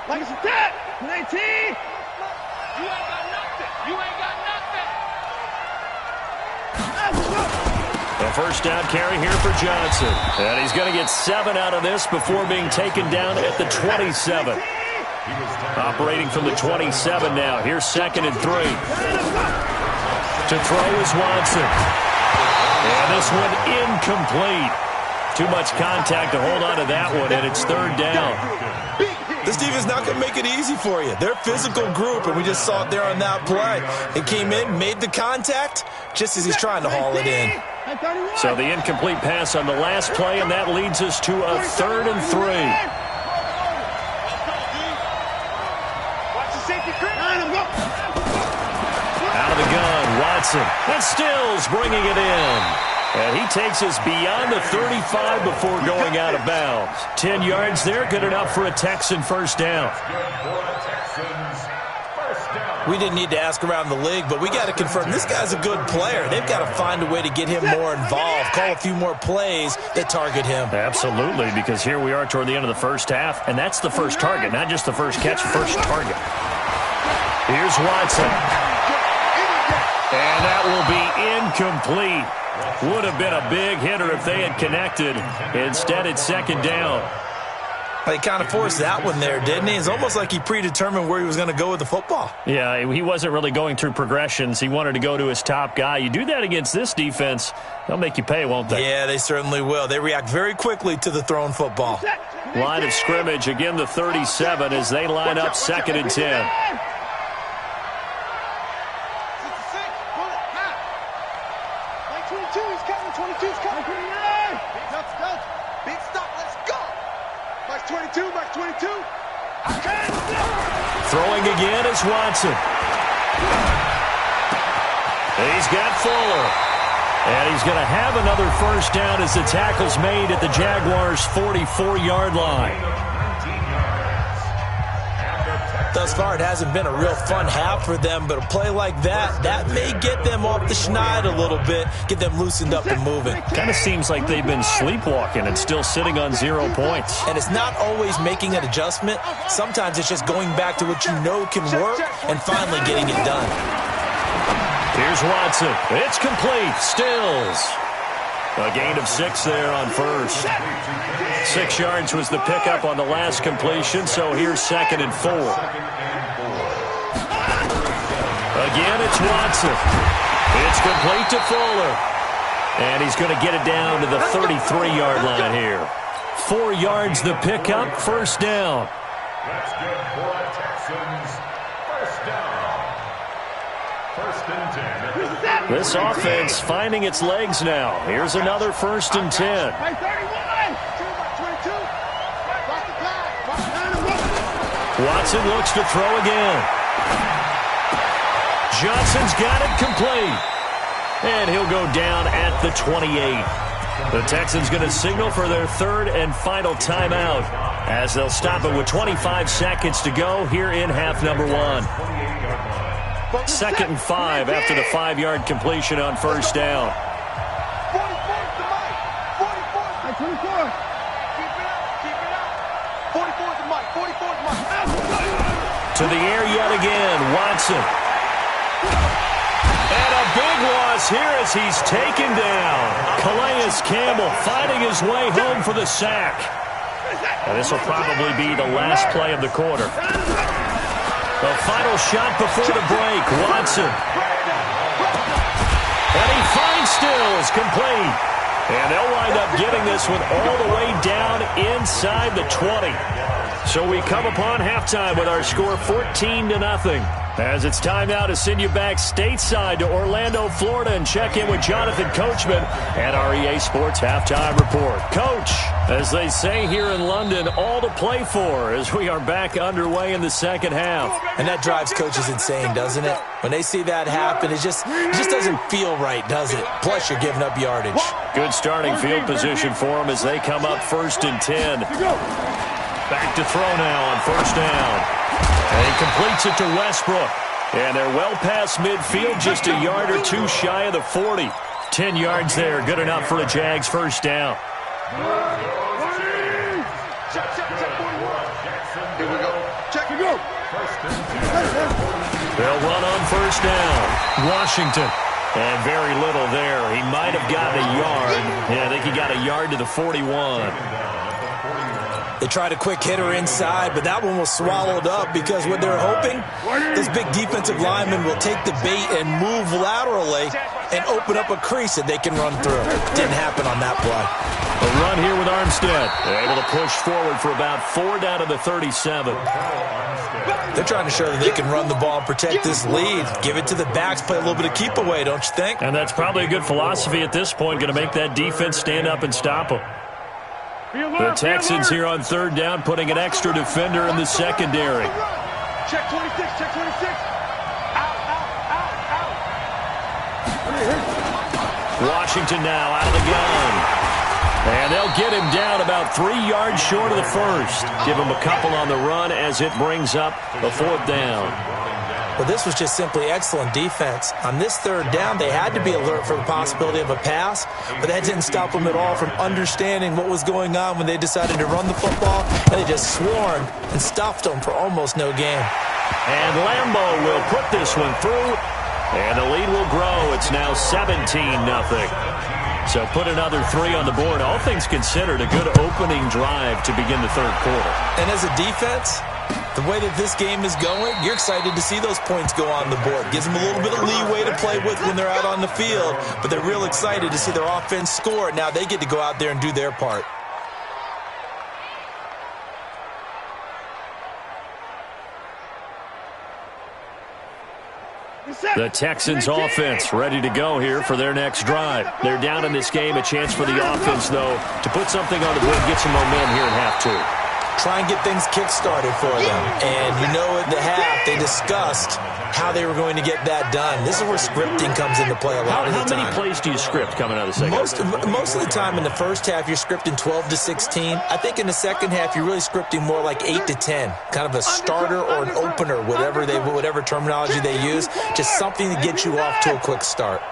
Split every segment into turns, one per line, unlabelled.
Like it's that. 19.
You ain't got nothing. You ain't got nothing.
A first down carry here for Johnson. And he's going to get 7 out of this before being taken down at the 27. Operating from the 27 now. Here's 2nd and 3. To throw is Watson. And this one incomplete. Too much contact to hold on to that one, and it's 3rd down.
This defense not going to make it easy for you. They're a physical group, and we just saw it there on that play. It came in, made the contact, just as he's trying to haul it in.
So the incomplete pass on the last play, and that leads us to a 3rd and 3. Out of the gun, Watson. And Stills bringing it in. And he takes us beyond the 35 before going out of bounds. 10 yards there, good enough for a Texan first down.
We didn't need to ask around the league, but we got to confirm this guy's a good player. They've got to find a way to get him more involved, call a few more plays that target him.
Absolutely, because here we are toward the end of the first half, and that's the first target, not just the first catch, first target. Here's Watson. And that will be incomplete. Would have been a big hitter if they had connected. Instead, it's 2nd down.
He kind of forced that one there, didn't he? It's almost like he predetermined where he was going to go with the football.
Yeah, he wasn't really going through progressions. He wanted to go to his top guy. You do that against this defense, they'll make you pay, won't they?
Yeah, they certainly will. They react very quickly to the thrown football.
Line of scrimmage, again the 37 as they line up 2nd and 10. Throwing again is Watson. He's got Fuller. And he's going to have another first down as the tackle's made at the Jaguars' 44-yard line.
Thus far, it hasn't been a real fun half for them, but a play like that may get them off the schneid a little bit, get them loosened up and moving.
Kind of seems like they've been sleepwalking and still sitting on 0 points.
And it's not always making an adjustment. Sometimes it's just going back to what you know can work and finally getting it done.
Here's Watson. It's complete. Stills. A gain of 6 there on first. 6 yards was the pickup on the last completion, so here's 2nd and 4. Again, it's Watson. It's complete to Fuller. And he's going to get it down to the 33-yard line here. 4 yards the pickup, first down.
That's good for the Texans. First down. 1st and 10.
This offense finding its legs now. Here's another 1st and 10. Watson looks to throw again. Johnson's got it complete. And he'll go down at the 28. The Texans going to signal for their 3rd and final timeout as they'll stop it with 25 seconds to go here in half number 1. 2nd and 5 after the 5-yard completion on first down. To the air yet again, Watson. And a big loss here as he's taken down. Calais Campbell fighting his way home for the sack. And this will probably be the last play of the quarter. The final shot before the break, Watson. And he finds Stills, complete. And they'll wind up getting this one all the way down inside the 20. So we come upon halftime with our score 14-0. As it's time now to send you back stateside to Orlando, Florida, and check in with Jonathan Coachman at our EA Sports Halftime Report. Coach, as they say here in London, all to play for as we are back underway in the second half.
And that drives coaches insane, doesn't it? When they see that happen, it just doesn't feel right, does it? Plus, you're giving up yardage.
Good starting field position for them as they come up 1st and 10. Back to throw now on first down. And he completes it to Westbrook. And they're well past midfield, just a yard or 2 shy of the 40. 10 yards there, good enough for a Jags first down.
Here we go. Check.
They'll run on first down. Washington. And very little there. He might have gotten a yard. Yeah, I think he got a yard to the 41.
They tried a quick hitter inside, but that one was swallowed up because what they're hoping, this big defensive lineman will take the bait and move laterally and open up a crease that they can run through. Didn't happen on that play.
A run here with Armstead. They're able to push forward for about 4 down to the 37.
They're trying to show that they can run the ball and protect this lead. Give it to the backs, play a little bit of keep away, don't you think?
And that's probably a good philosophy at this point, going to make that defense stand up and stop them. The Texans here on third down, putting an extra defender in the secondary.
Check 26, check 26.
Washington now out of the gun. And they'll get him down about 3 yards short of the first. Give him a couple on the run as it brings up the 4th down.
Well, this was just simply excellent defense. On this third down, they had to be alert for the possibility of a pass, but that didn't stop them at all from understanding what was going on when they decided to run the football, and they just swarmed and stuffed them for almost no gain.
And Lambo will put this one through, and the lead will grow. It's now 17-0. So put another 3 on the board. All things considered, a good opening drive to begin the third quarter.
And as a defense, the way that this game is going, you're excited to see those points go on the board. Gives them a little bit of leeway to play with when they're out on the field, but they're real excited to see their offense score. Now they get to go out there and do their part.
The Texans offense ready to go here for their next drive. They're down in this game. A chance for the offense, though, to put something on the board, get some momentum here in half 2.
Try and get things kick-started for them. And you know at the half, they discussed how they were going to get that done. This is where scripting comes into play a lot of the time.
How many plays do you script coming out of the second half?
Most of the time in the first half, you're scripting 12 to 16. I think in the second half, you're really scripting more like 8 to 10. Kind of a starter or an opener, whatever terminology they use. Just something to get you off to a quick start.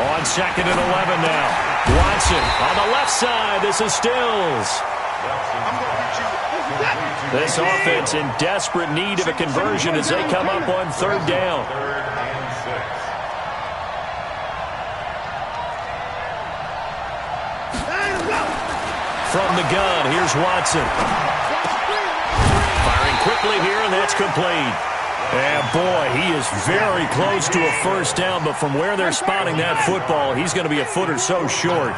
On 2nd and 11 now. Watson on the left side. This is Stills. This offense in desperate need of a conversion as they come up on 3rd down. From the gun, here's Watson. Firing quickly here, and that's complete. And boy, he is very close to a first down, but from where they're spotting that football, he's going to be a foot or so short.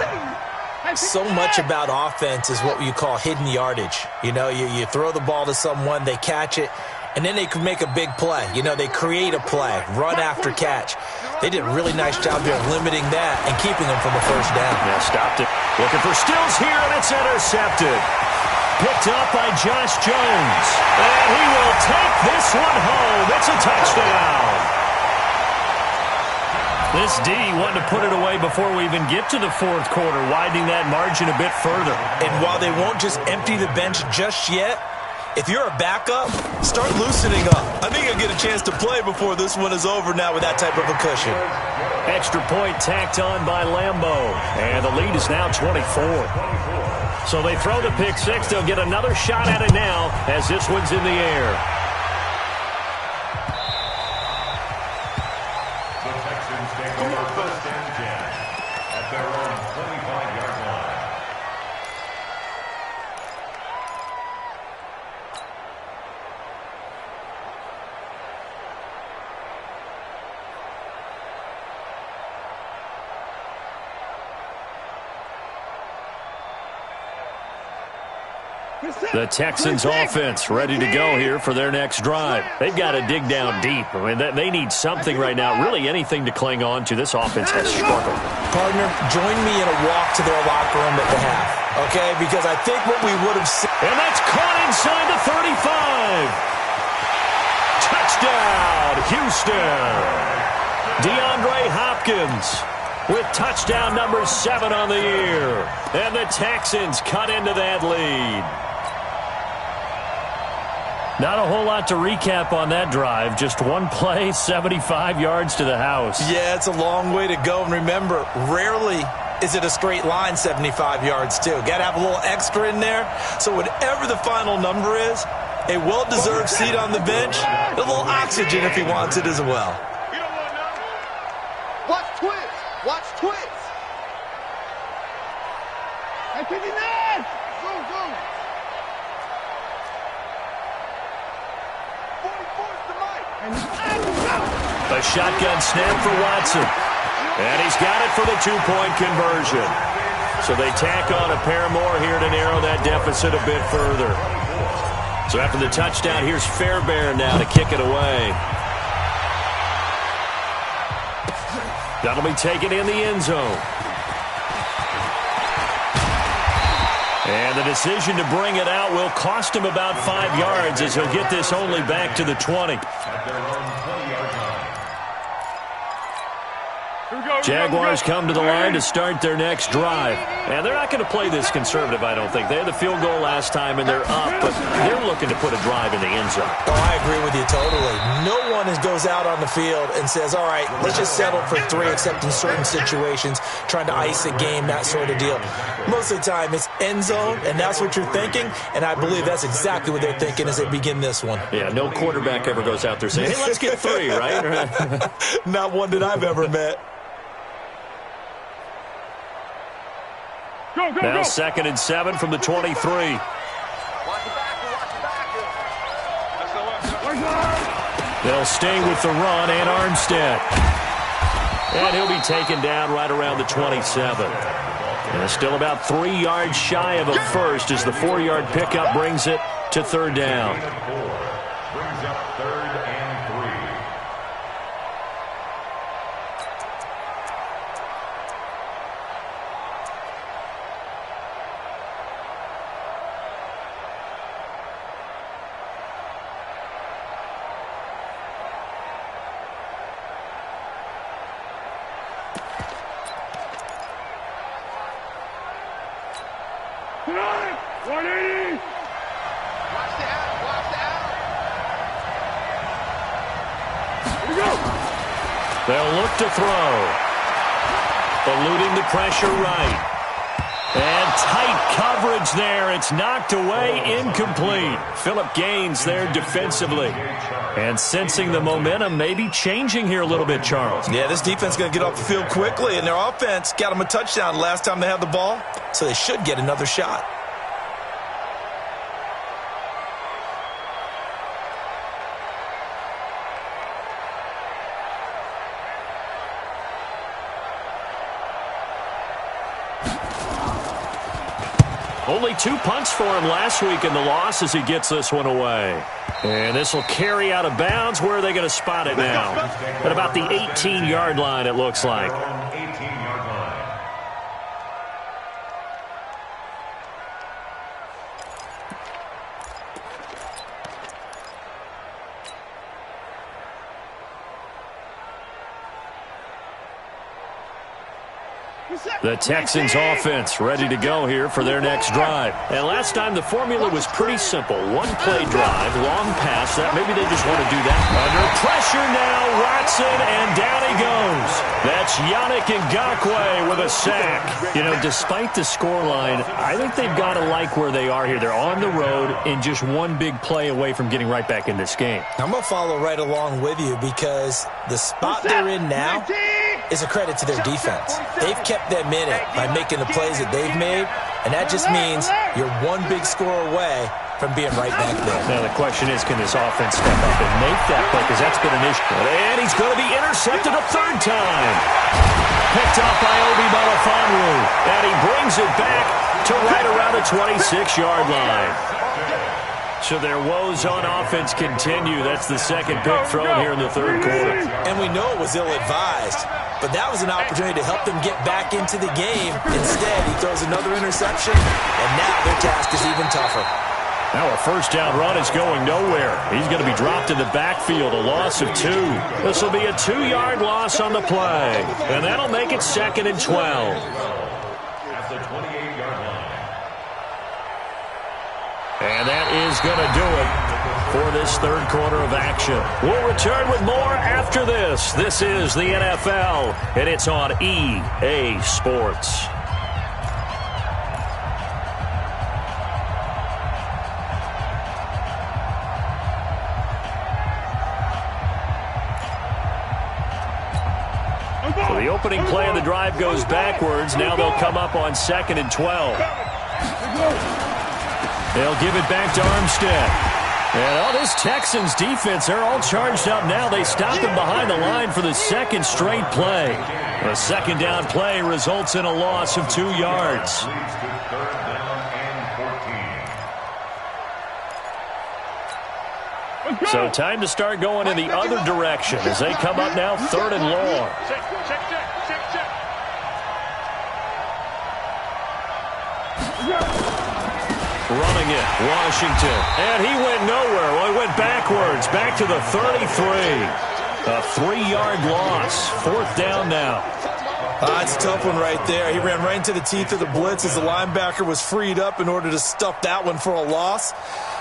So much about offense is what you call hidden yardage. You know, you throw the ball to someone, they catch it, and then they can make a big play. You know, they create a play, run after catch. They did a really nice job here limiting that and keeping them from the first down.
Yeah, stopped it. Looking for Stills here, and it's intercepted. Picked up by Josh Jones. And he will take this one home. It's a touchdown. This D wanted to put it away before we even get to the 4th quarter, widening that margin a bit further.
And while they won't just empty the bench just yet, if you're a backup, start loosening up. I think you'll get a chance to play before this one is over now with that type of a cushion.
Extra point tacked on by Lambo. And the lead is now 24. So they throw the pick 6. They'll get another shot at it now as this one's in the air.
The Texans take over 1st and 10 at their own 25-yard line.
The Texans offense ready to go here for their next drive. They've got to dig down deep. I mean, they need something right now, really anything to cling on to. This offense has struggled.
Partner, join me in a walk to their locker room at the half, okay? Because I think what we would have seen...
And that's caught inside the 35. Touchdown, Houston. DeAndre Hopkins with touchdown number 7 on the year. And the Texans cut into that lead. Not a whole lot to recap on that drive. Just one play, 75 yards to the house.
Yeah, it's a long way to go. And remember, rarely is it a straight line 75 yards, too? Got to have a little extra in there. So whatever the final number is, a well-deserved seat on the bench, a little oxygen if he wants it as well.
Watch twist. Watch twist. Hey, 59. Go, go. 44's the mic.
A shotgun snap for Watson. And he's got it for the two-point conversion. So they tack on a pair more here to narrow that deficit a bit further. So after the touchdown, here's Fairbairn now to kick it away. That'll be taken in the end zone. And the decision to bring it out will cost him about 5 yards as he'll get this only back to the 20. Jaguars come to the line to start their next drive. And they're not going to play this conservative, I don't think. They had the field goal last time, and they're up, but they're looking to put a drive in the end zone.
Oh, I agree with you totally. No one goes out on the field and says, all right, let's just settle for 3, except in certain situations, trying to ice a game, that sort of deal. Most of the time, it's end zone, and that's what you're thinking, and I believe that's exactly what they're thinking as they begin this one.
Yeah, no quarterback ever goes out there saying, hey, let's get 3, right?
Not one that I've ever met.
Go, go,
Now
go.
2nd and 7 from the 23.
Watch the back. Watch the back.
They'll stay with the run and Armstead. And he'll be taken down right around the 27. And still about 3 yards shy of a first as the 4-yard pickup brings it to 3rd down.
Brings up 3rd and 3.
Tonight, 180. Watch the out. Watch the out. Here we go.
They'll look to throw. Eluding the pressure right. And tight coverage there. It's knocked away, incomplete. Phillip Gaines there defensively. And sensing the momentum maybe changing here a little bit, Charles.
Yeah, this defense is going to get off the field quickly, and their offense got them a touchdown last time they had the ball, so they should get another shot.
Only 2 punts for him last week in the loss as he gets this one away. And this will carry out of bounds. Where are they going to spot it now? At about the 18-yard line, it looks like.
18-yard line.
The Texans offense ready to go here for their next drive. And last time the formula was pretty simple. 1-play drive, long pass. That maybe they just want to do that. Under pressure now, Watson, and down he goes. That's Yannick Ngakoue with a sack. You know, despite the scoreline, I think they've got to like where they are here. They're on the road and just one big play away from getting right back in this game.
I'm going to follow right along with you because the spot they're in now is a credit to their defense. They've kept them in it by making the plays that they've made, and that just means you're one big score away from being right back there.
Now the question is, can this offense step up and make that play? Because that's been an issue. And he's going to be intercepted a 3rd time. Picked up by Obi Melifonwu. And he brings it back to right around the 26-yard line. So their woes on offense continue. That's the 2nd pick thrown here in the 3rd quarter.
And we know it was ill-advised, but that was an opportunity to help them get back into the game. Instead, he throws another interception, and now their task is even tougher.
Now a 1st down run is going nowhere. He's going to be dropped in the backfield, a loss of 2. This will be a 2-yard loss on the play, and that'll make it 2nd and 12.
At the 28-yard line.
And that is going to do it for this 3rd quarter of action. We'll return with more after this. This is the NFL, and it's on EA Sports. The opening play of the drive goes backwards. Now they'll come up on 2nd and 12. They'll give it back to Armstead. And all this Texans defense, they're all charged up now. They stop him behind the line for the second straight play. A second down play results in a loss of 2 yards. So time to start going in the other direction as they come up now 3rd and long. Running it, Washington. And he went nowhere. Well, he went backwards, back to the 33. A 3-yard loss. 4th down now.
It's a tough one right there. He ran right into the teeth of the blitz as the linebacker was freed up in order to stuff that one for a loss.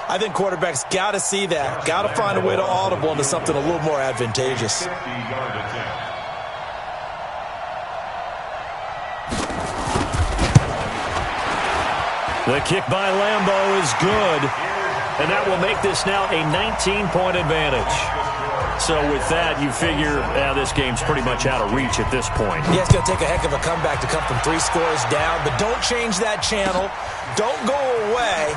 I think quarterbacks got to see that. Got to find a way to audible into something a little more advantageous.
The kick by Lambeau is good, and that will make this now a 19-point advantage. So with that, you figure this game's pretty much out of reach at this point.
Yeah, it's going to take a heck of a comeback to come from 3 scores down, but don't change that channel. Don't go away.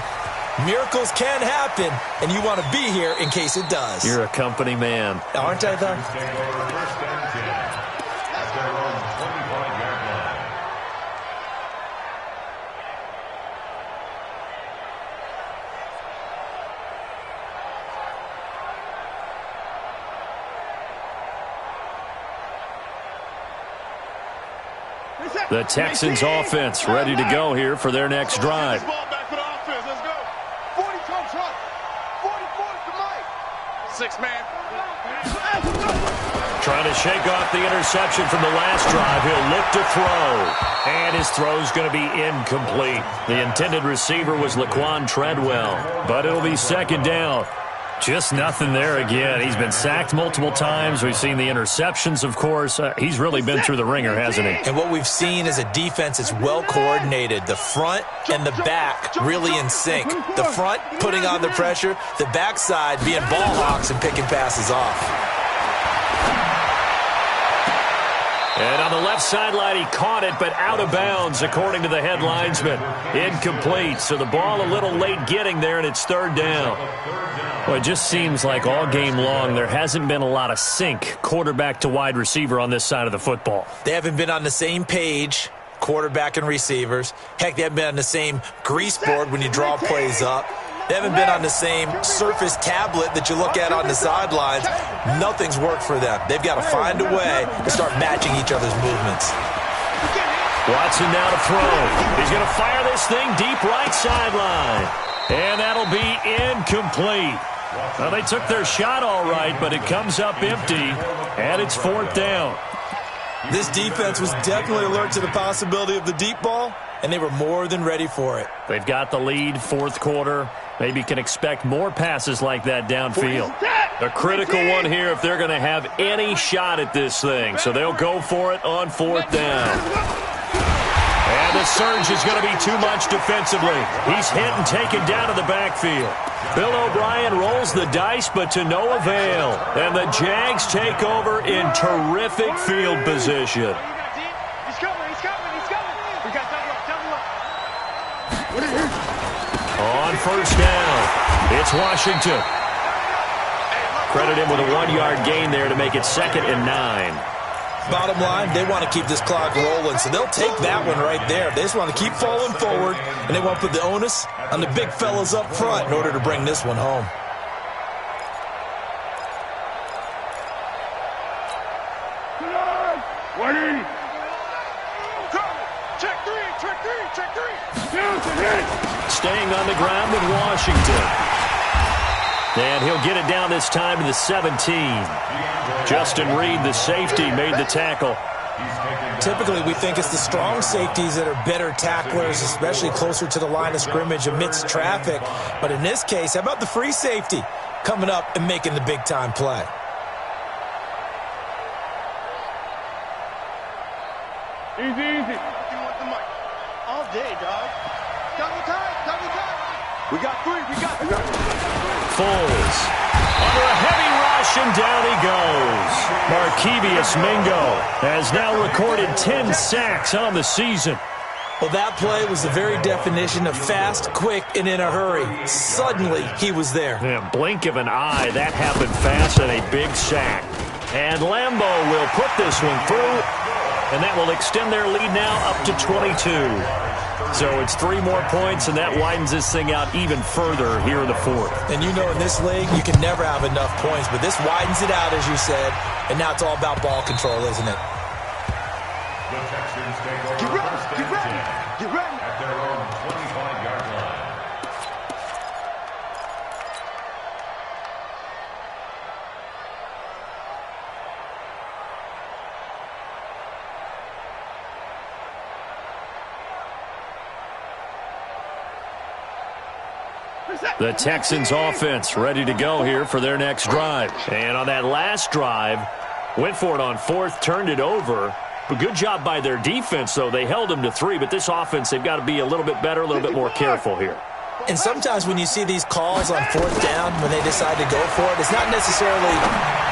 Miracles can happen, and you want to be here in case it does.
You're a company man.
Aren't I, though?
The Texans offense ready to go here for their next drive. Trying to shake off the interception from the last drive. He'll look to throw. And his throw's going to be incomplete. The intended receiver was Laquan Treadwell. But it'll be 2nd down. Just nothing there again. He's been sacked multiple times. We've seen the interceptions, of course. He's really been through the ringer, hasn't he?
And what we've seen is a defense that's well coordinated. The front and the back really in sync. The front putting on the pressure. The backside being ball hawks and picking passes off.
And on the left sideline, he caught it, but out of bounds, according to the head linesman. Incomplete. So the ball a little late getting there, and it's 3rd down. Well, it just seems like all game long there hasn't been a lot of sync quarterback to wide receiver on this side of the football.
They haven't been on the same page, quarterback and receivers. Heck, they haven't been on the same grease board when you draw plays up. They haven't been on the same Surface tablet that you look at on the sidelines. Nothing's worked for them. They've got to find a way to start matching each other's movements.
Watson now to throw. He's going to fire this thing deep right sideline. And that'll be incomplete. Well, they took their shot all right, but it comes up empty, and it's 4th down.
This defense was definitely alert to the possibility of the deep ball, and they were more than ready for it.
They've got the lead, 4th quarter. Maybe can expect more passes like that downfield. A critical one here if they're going to have any shot at this thing. So they'll go for it on 4th down. And the surge is going to be too much defensively. He's hit and taken down to the backfield. Bill O'Brien rolls the dice, but to no avail. And the Jags take over in terrific field position.
He's coming. We got double up.
On 1st down, it's Washington. Credit him with a 1-yard gain there to make it 2nd and 9.
Bottom line, they want to keep this clock rolling, so they'll take that one right there. They just want to keep falling forward, and they want to put the onus on the big fellas up front in order to bring this one home.
Staying on the ground with Washington. And he'll get it down this time to the 17. Justin Reed, the safety, made the tackle.
Typically, we think it's the strong safeties that are better tacklers, especially closer to the line of scrimmage amidst traffic. But in this case, how about the free safety coming up and making the big-time play?
Easy. You want the mic all day, dog. Double time. We got 3.
Foles under a heavy rush. rush, and down he goes. Markevious Mingo has now recorded 10 sacks on the season.
Well, that play was the very definition of fast, quick, and in a hurry. Suddenly, he was there.
Yeah, blink of an eye, that happened fast, and a big sack. And Lambo will put this one through, and that will extend their lead now up to 22. So it's 3 more points, and that widens this thing out even further here in the fourth.
And you know in this league, you can never have enough points, but this widens it out, as you said, and now it's all about ball control, isn't it?
The Texans take over first and 10 at their own 25-yard line.
The Texans offense ready to go here for their next drive. And on that last drive, went for it on fourth, turned it over. But good job by their defense, though. They held them to 3, but this offense, they've got to be a little bit better, a little bit more careful here.
And sometimes when you see these calls on fourth down, when they decide to go for it, it's not necessarily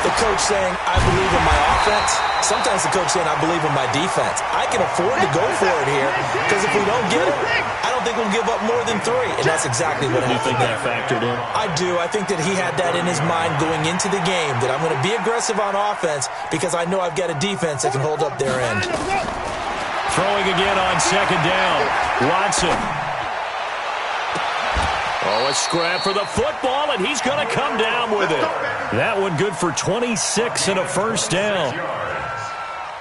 the coach saying, I believe in my offense. Sometimes the coach saying, I believe in my defense. I can afford to go for it here because if we don't get it, I don't think we'll give up more than 3. And that's exactly what happened.
You think that factored in?
I do. I think that he had that in his mind going into the game, that I'm going to be aggressive on offense because I know I've got a defense that can hold up their end.
Throwing again on second down. Watson. Oh, a scrap for the football, and he's going to come down with it. That one good for 26 and a first down.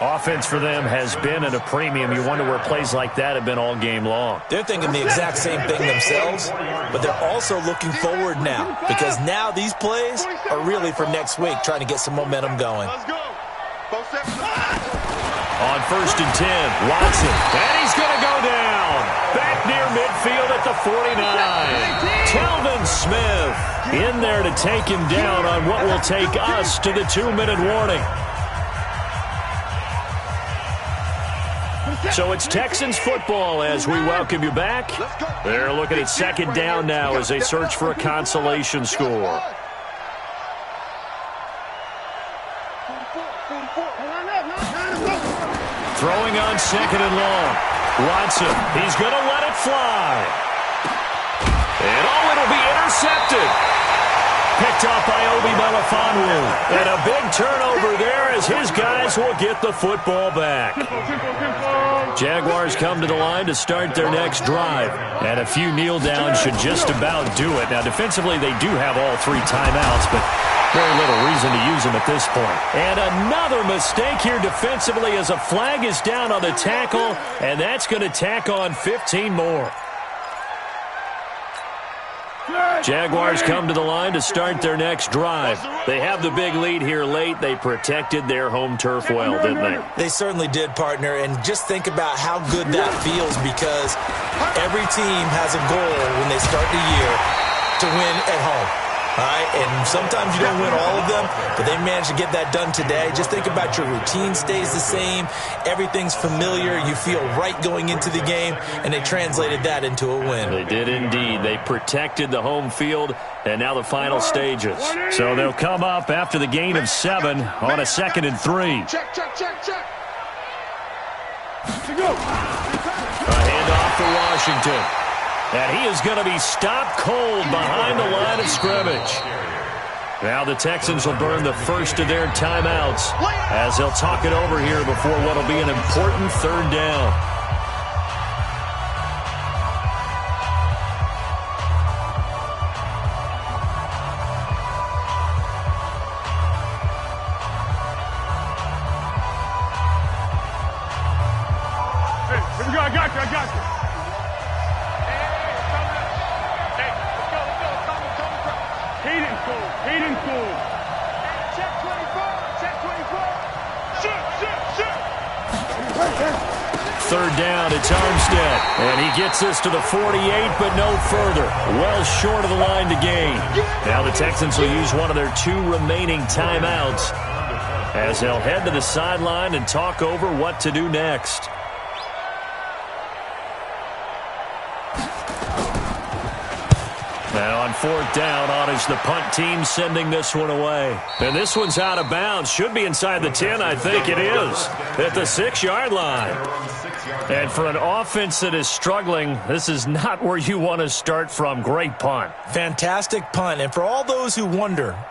Offense for them has been at a premium. You wonder where plays like that have been all game long.
They're thinking the exact same thing themselves, but they're also looking forward now because now these plays are really for next week, trying to get some momentum going.
On first and 10, Watson, and he's going to go down. Back near midfield at the 49. Telvin Smith in there to take him down on what will take us to the 2-minute warning. So it's Texans football as we welcome you back. They're looking at second down now as they search for a consolation score. Throwing on second and long. Watson, he's going to let it fly. And it'll be intercepted. Picked off by Obi Melifonwu. And a big turnover there as his guys will get the football back. Jaguars come to the line to start their next drive. And a few kneel downs should just about do it. Now, defensively, they do have all 3 timeouts, but very little reason to use them at this point. And another mistake here defensively as a flag is down on the tackle, and that's going to tack on 15 more. Jaguars come to the line to start their next drive. They have the big lead here late. They protected their home turf well, didn't they?
They certainly did, partner. And just think about how good that feels because every team has a goal when they start the year to win at home. All right, and sometimes you don't win all of them, but they managed to get that done today. Just think about your routine stays the same. Everything's familiar. You feel right going into the game, and they translated that into a win.
They did indeed. They protected the home field, and now the final stages. So they'll come up after the gain of 7 on a 2nd and 3.
Check.
A handoff for Washington. And he is going to be stopped cold behind the line of scrimmage. Now the Texans will burn the first of their timeouts as they'll talk it over here before what will be an important 3rd down.
I got you. Hayden Cole. Check 24. Shoot.
3rd down, it's Armstead. And he gets this to the 48, but no further. Well short of the line to gain. Now the Texans will use one of their 2 remaining timeouts as they'll head to the sideline and talk over what to do next. And on 4th down, on is the punt team sending this one away. And this one's out of bounds. Should be inside the 10, I think it is, at the 6-yard line. And for an offense that is struggling, this is not where you want to start from. Great punt.
Fantastic punt. And for all those who wonder,